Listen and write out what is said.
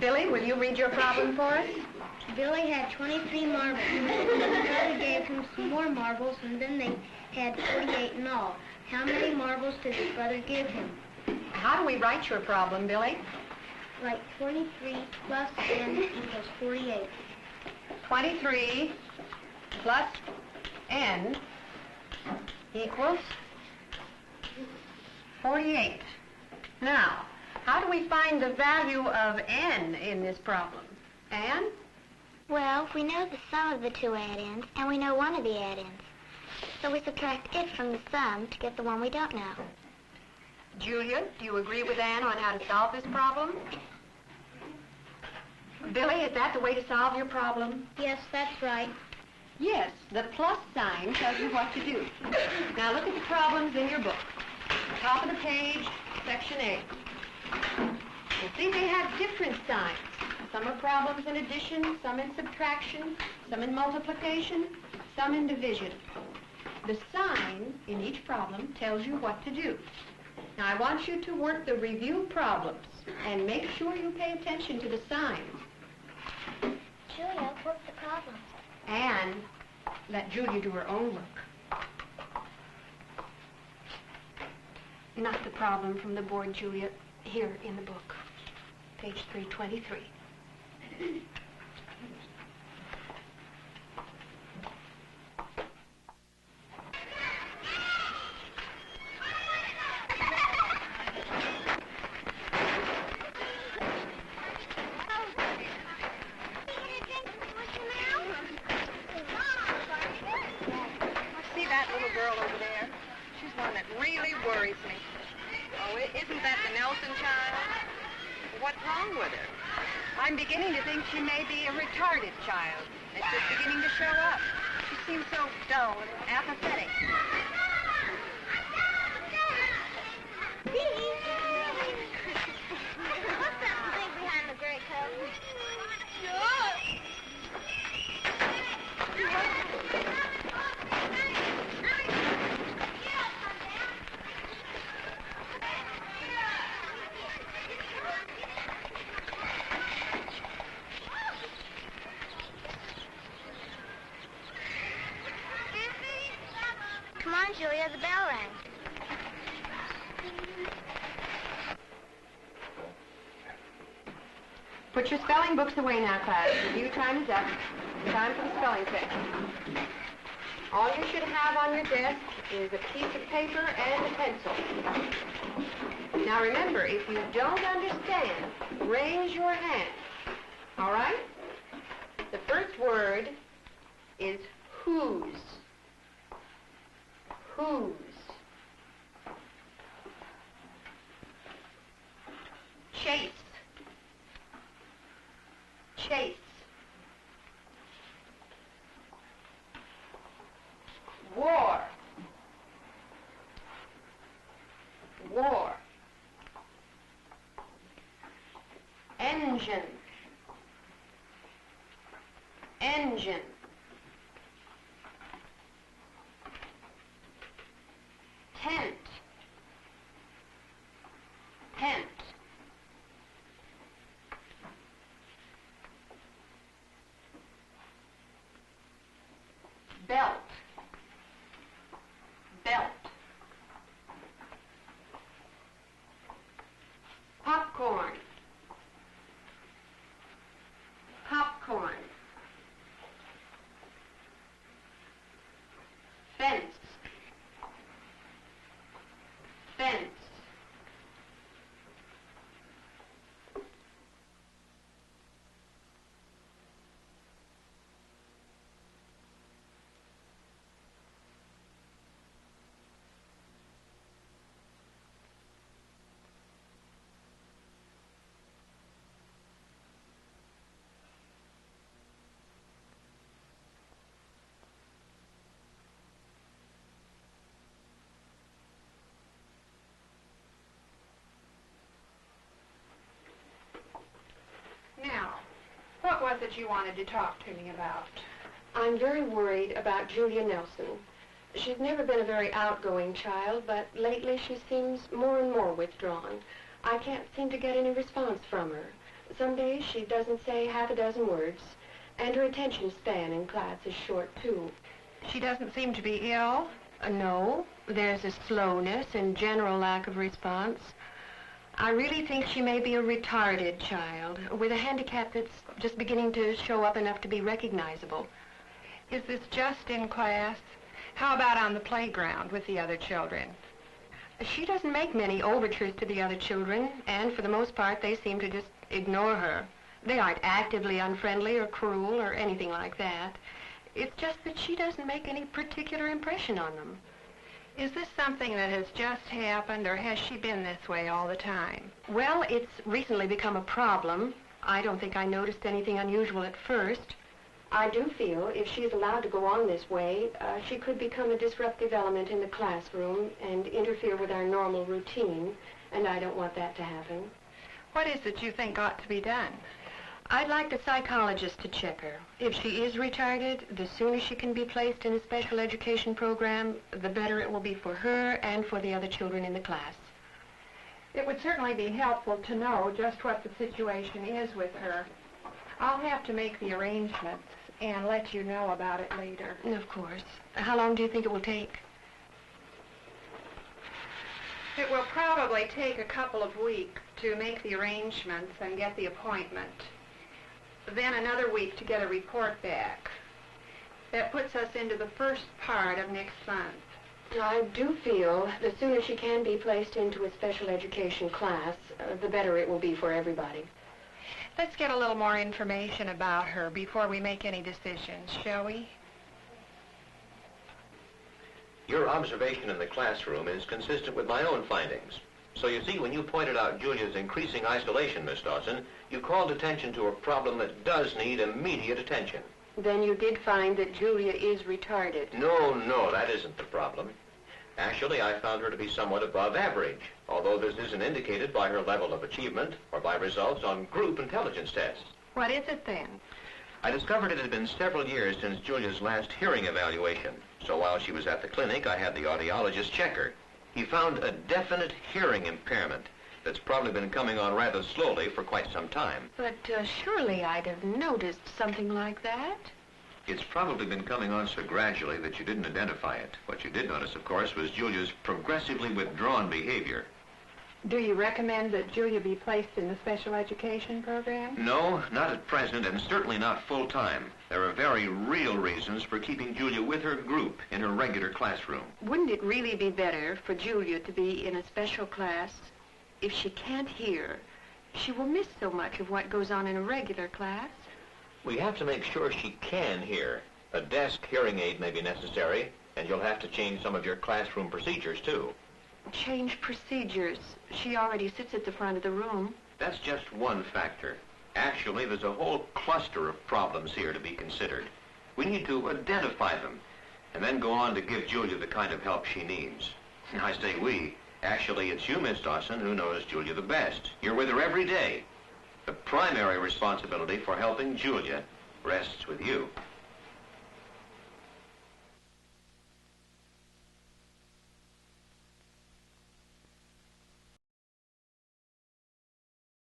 Billy, will you read your problem for us? Billy had 23 marbles. His brother gave him some more marbles, and then they had 48 in all. How many marbles did his brother give him? How do we write your problem, Billy? Write 23 plus n equals 48. 23 plus n equals 48. Now, how do we find the value of n in this problem? Ann? Well, we know the sum of the two add-ins, and we know one of the add-ins. So we subtract it from the sum to get the one we don't know. Julia, do you agree with Ann on how to solve this problem? Billy, is that the way to solve your problem? Yes, that's right. Yes, the plus sign tells you what to do. Now look at the problems in your book. Top of the page, section A. You see they have different signs. Some are problems in addition, some in subtraction, some in multiplication, some in division. The sign in each problem tells you what to do. Now I want you to work the review problems and make sure you pay attention to the signs. Julia, what's the problem? And let Julia do her own work. Not the problem from the board, Julia. Here in the book, page 323. See that little girl over there? She's one that really worries me. Oh, isn't that the Nelson child? What's wrong with her? I'm beginning to think she may be a retarded child. It's just beginning to show up. She seems so dull and apathetic. What's that thing behind the gray coat? Come on, Julia, the bell rang. Put your spelling books away now, class. Review time is up. Time for the spelling section. All you should have on your desk is a piece of paper and a pencil. Now remember, if you don't understand, raise your hand. All right? The first word is whose. Whose. Chase. Chase. War. War. Engine. Engine. Tent. Tent. Belt. Belt. Popcorn. Popcorn. Fence. Fence. Now, what was it you wanted to talk to me about? I'm very worried about Julia Nelson. She's never been a very outgoing child, but lately she seems more and more withdrawn. I can't seem to get any response from her. Some days she doesn't say half a dozen words, and her attention span in class is short, too. She doesn't seem to be ill? No, there's a slowness and general lack of response. I really think she may be a retarded child, with a handicap that's just beginning to show up enough to be recognizable. Is this just in class? How about on the playground with the other children? She doesn't make many overtures to the other children, and for the most part, they seem to just ignore her. They aren't actively unfriendly or cruel or anything like that. It's just that she doesn't make any particular impression on them. Is this something that has just happened, or has she been this way all the time? Well, it's recently become a problem. I don't think I noticed anything unusual at first. I do feel if she's allowed to go on this way, she could become a disruptive element in the classroom and interfere with our normal routine, and I don't want that to happen. What is it you think ought to be done? I'd like the psychologist to check her. If she is retarded, the sooner she can be placed in a special education program, the better it will be for her and for the other children in the class. It would certainly be helpful to know just what the situation is with her. I'll have to make the arrangements and let you know about it later. Of course. How long do you think it will take? It will probably take a couple of weeks to make the arrangements and get the appointment. Then another week to get a report back. That puts us into the first part of next month. I do feel the sooner she can be placed into a special education class, the better it will be for everybody. Let's get a little more information about her before we make any decisions, shall we? Your observation in the classroom is consistent with my own findings. So you see, when you pointed out Julia's increasing isolation, Miss Dawson, you called attention to a problem that does need immediate attention. Then you did find that Julia is retarded. No, that isn't the problem. Actually, I found her to be somewhat above average, although this isn't indicated by her level of achievement or by results on group intelligence tests. What is it then? I discovered it had been several years since Julia's last hearing evaluation, so while she was at the clinic, I had the audiologist check her. He found a definite hearing impairment that's probably been coming on rather slowly for quite some time. But surely I'd have noticed something like that. It's probably been coming on so gradually that you didn't identify it. What you did notice, of course, was Julia's progressively withdrawn behavior. Do you recommend that Julia be placed in the special education program? No, not at present, and certainly not full-time. There are very real reasons for keeping Julia with her group in her regular classroom. Wouldn't it really be better for Julia to be in a special class? If she can't hear, she will miss so much of what goes on in a regular class. We have to make sure she can hear. A desk hearing aid may be necessary, and you'll have to change some of your classroom procedures, too. Change procedures. She already sits at the front of the room. That's just one factor. Actually, there's a whole cluster of problems here to be considered. We need to identify them, and then go on to give Julia the kind of help she needs. I say we. Actually, it's you, Miss Dawson, who knows Julia the best. You're with her every day. The primary responsibility for helping Julia rests with you.